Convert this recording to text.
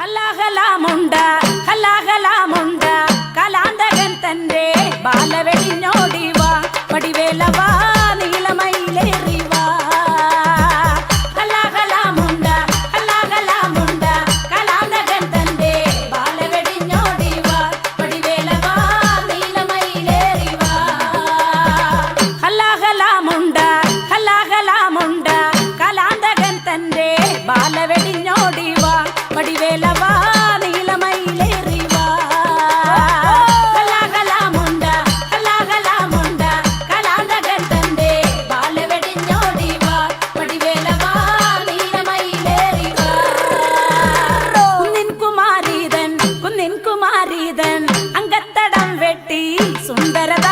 ഹലാഹലാമുണ്ട ഹലാഹലാമുണ്ട കലാന്തകൻ തന്റെ ബാലവെടിഞ്ഞോടിവാ പടിവേലവാ നീലമയിലേറിവാ ഹലാഹലാമുണ്ട ഹലാഹലാമുണ്ട കലാന്തകൻ തന്റെ ബാലവെടിഞ്ഞോടിവാ പടിവേലവാ നീലമയിലേറിവാ ഹലാഹലാമുണ്ട ഹലാഹലാമുണ്ട കലാന്തകൻ തന്റെ ബാലവെടിഞ്ഞോടിവാ പടിവേലവാ നീലമയിലേറിവാ ഹലാഹലാമുണ്ട ഹലാഹലാമുണ്ട കലാന്തകൻ തന്റെ ബാലവെടിഞ്ഞോടിവാ പടിവേലവാ നീലമയിലേറിവാ കുന്നിൻ കുമാരീതൻ അങ്കത്തടം വെട്ടി സുന്ദരത